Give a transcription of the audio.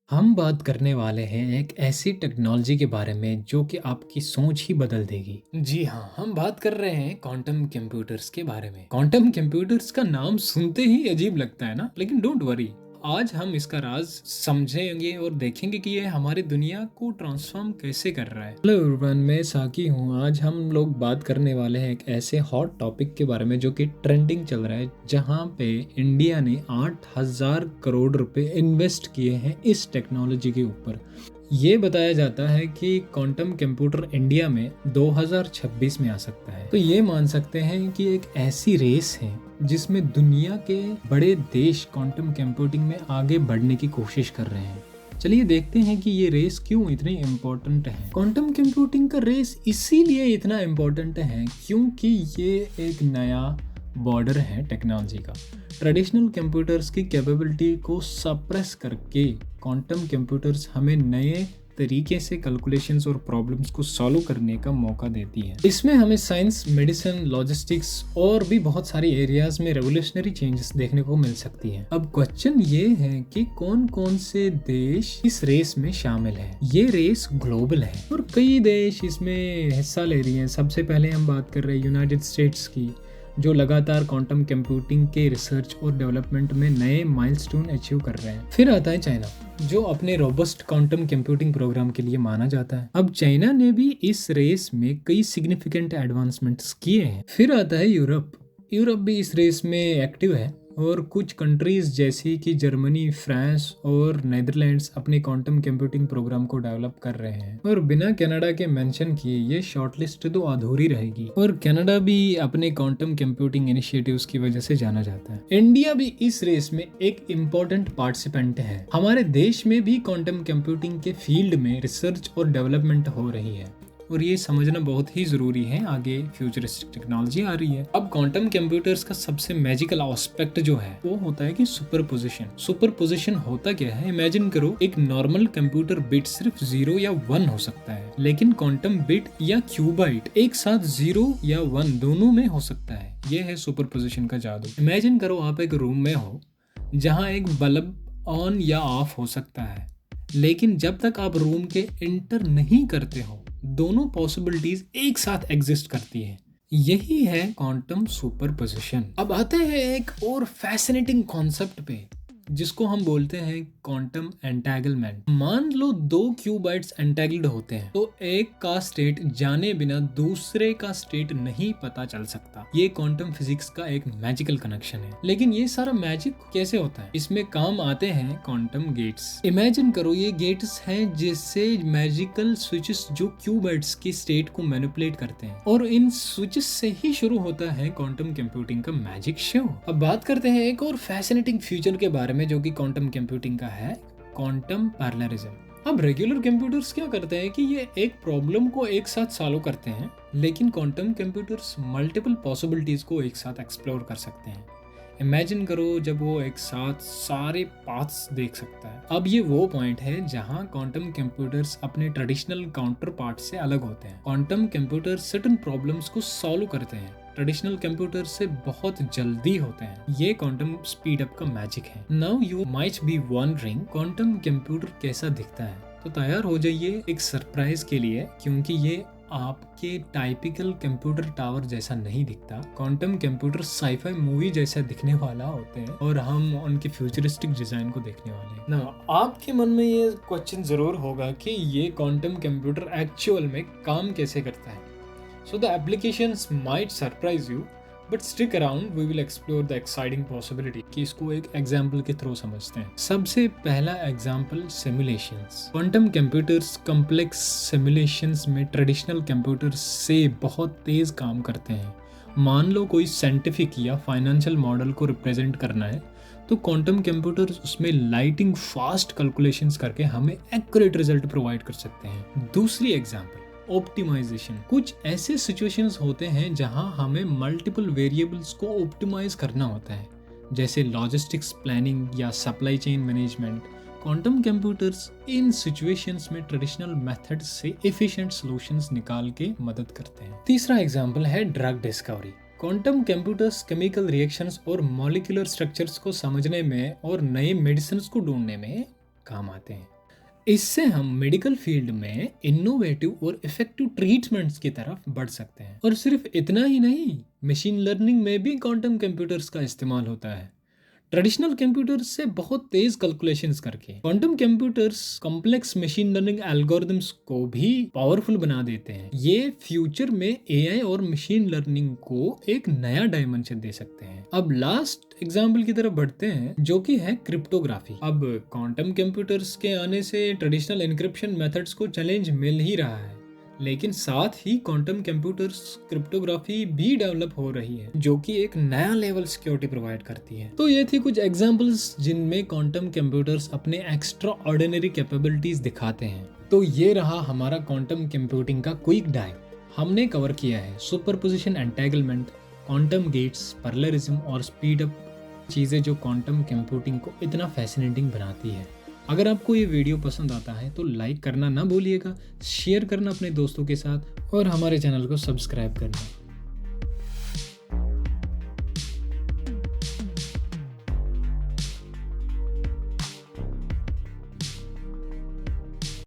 हम बात करने वाले हैं एक ऐसी टेक्नोलॉजी के बारे में जो कि आपकी सोच ही बदल देगी। जी हाँ, हम बात कर रहे हैं क्वांटम कंप्यूटर्स के बारे में। क्वांटम कंप्यूटर्स का नाम सुनते ही अजीब लगता है ना, लेकिन डोंट वरी, आज हम इसका राज समझेंगे और देखेंगे कि ये हमारी दुनिया को ट्रांसफॉर्म कैसे कर रहा है। हेलो एवरीवन, मैं साकी हूँ। आज हम लोग बात करने वाले हैं एक ऐसे हॉट टॉपिक के बारे में जो कि ट्रेंडिंग चल रहा है, जहाँ पे इंडिया ने 8,000 करोड़ रुपए इन्वेस्ट किए हैं इस टेक्नोलॉजी के ऊपर। ये बताया जाता है कि क्वांटम कंप्यूटर इंडिया में 2026 में आ सकता है। तो ये मान सकते हैं कि एक ऐसी रेस है जिसमें दुनिया के बड़े देश क्वांटम कंप्यूटिंग में आगे बढ़ने की कोशिश कर रहे हैं। चलिए देखते हैं कि ये रेस क्यों इतनी इम्पोर्टेंट है। क्वांटम कंप्यूटिंग का रेस इसीलिए इतना इम्पोर्टेंट है क्योंकि ये एक नया बॉर्डर है टेक्नोलॉजी का। ट्रेडिशनल कंप्यूटर्स की कैपेबिलिटी को सप्रेस करके क्वांटम कंप्यूटर्स हमें नए तरीके से कैलकुलेशंस और प्रॉब्लम्स को सॉल्व करने का मौका देती है। इसमें हमें साइंस, मेडिसिन, लॉजिस्टिक्स और भी बहुत सारी एरियाज में रेवोल्यूशनरी चेंजेस देखने को मिल सकती है। अब क्वेश्चन ये है कि कौन कौन से देश इस रेस में शामिल है। ये रेस ग्लोबल है और कई देश इसमें हिस्सा ले रही हैं। सबसे पहले हम बात कर रहे हैं यूनाइटेड स्टेट्स की, जो लगातार क्वांटम कंप्यूटिंग के रिसर्च और डेवलपमेंट में नए माइलस्टोन अचीव कर रहे हैं। फिर आता है चाइना, जो अपने रोबस्ट क्वांटम कंप्यूटिंग प्रोग्राम के लिए माना जाता है। अब चाइना ने भी इस रेस में कई सिग्निफिकेंट एडवांसमेंट्स किए हैं। फिर आता है यूरोप। यूरोप भी इस रेस में एक्टिव है और कुछ कंट्रीज जैसी कि जर्मनी, फ्रांस और नेदरलैंड्स अपने क्वांटम कंप्यूटिंग प्रोग्राम को डेवलप कर रहे हैं। और बिना कनाडा के मेंशन किए ये शॉर्टलिस्ट तो अधूरी रहेगी। और कनाडा भी अपने क्वांटम कंप्यूटिंग इनिशिएटिव्स की वजह से जाना जाता है। इंडिया भी इस रेस में एक इम्पोर्टेंट पार्टिसिपेंट है। हमारे देश में भी क्वांटम कंप्यूटिंग के फील्ड में रिसर्च और डेवलपमेंट हो रही है और ये समझना बहुत ही जरूरी है। आगे फ्यूचरिस्टिक टेक्नोलॉजी आ रही है। अब क्वांटम कंप्यूटर्स का सबसे मैजिकल एस्पेक्ट जो है वो होता है कि सुपरपोजिशन। सुपरपोजिशन होता क्या है? इमेजिन करो, एक नॉर्मल कंप्यूटर बिट सिर्फ 0 या 1 हो सकता है, लेकिन क्वांटम बिट या क्यूबाइट एक साथ 0 या 1 दोनों में हो सकता है। ये है सुपरपोजिशन का जादू। इमेजिन करो आप एक रूम में हो जहाँ एक बल्ब ऑन या ऑफ हो सकता है, लेकिन जब तक आप रूम के एंटर नहीं करते हो दोनों पॉसिबिलिटीज एक साथ एग्जिस्ट करती है। यही है क्वांटम सुपरपोजिशन। अब आते हैं एक और फैसिनेटिंग कॉन्सेप्ट पे, जिसको हम बोलते हैं क्वांटम एंटैगलमेंट। मान लो 2 क्यूबाइट्स एंटैगल्ड होते हैं तो एक का स्टेट जाने बिना दूसरे का स्टेट नहीं पता चल सकता। ये क्वांटम फिजिक्स का एक मैजिकल कनेक्शन है। लेकिन ये सारा मैजिक कैसे होता है? इसमें काम आते हैं क्वांटम गेट्स। इमेजिन करो, ये गेट्स हैं जिससे मैजिकल स्विचेस जो क्यूबाइट्स की स्टेट को मैनिपुलेट करते हैं, और इन स्विचेस से ही शुरू होता है क्वांटम कंप्यूटिंग का मैजिक शो। अब बात करते हैं एक और फैसिनेटिंग फ्यूचर के बारे में जो कि क्वांटम कंप्यूटिंग का है, क्वांटम पैरेललिज्म। अब रेगुलर कंप्यूटर्स क्या करते हैं कि ये एक प्रॉब्लम को एक साथ सॉल्व करते हैं, लेकिन क्वांटम कंप्यूटर्स मल्टीपल पॉसिबिलिटीज को एक साथ एक्सप्लोर कर सकते हैं। इमेजिन करो जब वो एक साथ सारे पाथ्स देख सकता है। अब ये वो पॉइंट है जहां क्वांटम कंप्यूटर्स अपने ट्रेडिशनल काउंटर पार्ट से अलग होते हैं। क्वांटम कंप्यूटर्स सर्टेन प्रॉब्लम्स को सॉल्व करते हैं, ट्रेडिशनल कंप्यूटर से बहुत जल्दी होते हैं। ये क्वांटम स्पीड अप का मैजिक है। Now you might be wondering quantum computer कैसा दिखता है, तो तैयार हो जाइए एक सरप्राइज के लिए, क्योंकि ये आपके टाइपिकल कंप्यूटर टावर जैसा नहीं दिखता। क्वांटम कंप्यूटर साईफाई मूवी जैसा दिखने वाला होते हैं और हम उनके फ्यूचरिस्टिक डिजाइन को देखने वाले हैं ना। आपके मन में ये क्वेश्चन जरूर होगा कि ये क्वांटम कंप्यूटर एक्चुअल में काम कैसे करता है। So the applications might surprise you, but stick around, we will explore the exciting possibility कि इसको एक एग्जाम्पल के थ्रू समझते हैं। सबसे पहला example, simulations. Quantum computers complex simulations में ट्रेडिशनल कंप्यूटर्स से बहुत तेज काम करते हैं। मान लो कोई साइंटिफिक या फाइनेंशियल मॉडल को रिप्रेजेंट करना है तो क्वांटम कंप्यूटर्स उसमें लाइटिंग फास्ट कैलकुलेशंस करके हमें एक्यूरेट रिजल्ट प्रोवाइड कर सकते हैं। दूसरी एग्जाम्पल, ऑप्टिमाइजेशन। कुछ ऐसे सिचुएशंस होते हैं जहां हमें मल्टीपल वेरिएबल्स को ऑप्टिमाइज करना होता है, जैसे लॉजिस्टिक्स प्लानिंग या supply chain management. Quantum computers in situations में ट्रेडिशनल मेथड्स से एफिशिएंट सॉल्यूशंस निकाल के मदद करते हैं। तीसरा एग्जांपल है drug discovery. Quantum computers chemical reactions और मॉलिक्यूलर स्ट्रक्चर्स को समझने में और नए मेडिसिन को ढूंढने में काम आते हैं। इससे हम मेडिकल फील्ड में इनोवेटिव और इफेक्टिव ट्रीटमेंट्स की तरफ बढ़ सकते हैं। और सिर्फ इतना ही नहीं, मशीन लर्निंग में भी क्वांटम कंप्यूटर्स का इस्तेमाल होता है। ट्रेडिशनल कंप्यूटर्स से बहुत तेज कैलकुलेशंस करके quantum computers complex machine learning algorithms को भी पावरफुल बना देते हैं। ये फ्यूचर में एआई और मशीन लर्निंग को एक नया डायमेंशन दे सकते हैं। अब लास्ट एग्जाम्पल की तरफ बढ़ते हैं, जो कि है क्रिप्टोग्राफी। अब क्वांटम कंप्यूटर्स के आने से ट्रेडिशनल एन्क्रिप्शन मेथड्स को चैलेंज मिल ही रहा है, लेकिन साथ ही क्वांटम कंप्यूटर्स क्रिप्टोग्राफी भी डेवलप हो रही है, जो कि एक नया लेवल सिक्योरिटी प्रोवाइड करती है। तो ये थी कुछ एग्जांपल्स जिनमें क्वांटम कंप्यूटर्स अपने एक्स्ट्रा ऑर्डिनरी कैपेबिलिटीज दिखाते हैं। तो ये रहा हमारा क्वांटम कंप्यूटिंग का क्विक डाइव। हमने कवर किया है सुपरपोजिशन, एंटेगलमेंट, क्वांटम गेट्स, पैरेललिज्म और स्पीड अप, चीजें जो क्वांटम कंप्यूटिंग को इतना फैसिनेटिंग बनाती है। अगर आपको ये वीडियो पसंद आता है तो लाइक करना ना भूलिएगा, शेयर करना अपने दोस्तों के साथ और हमारे चैनल को सब्सक्राइब करना।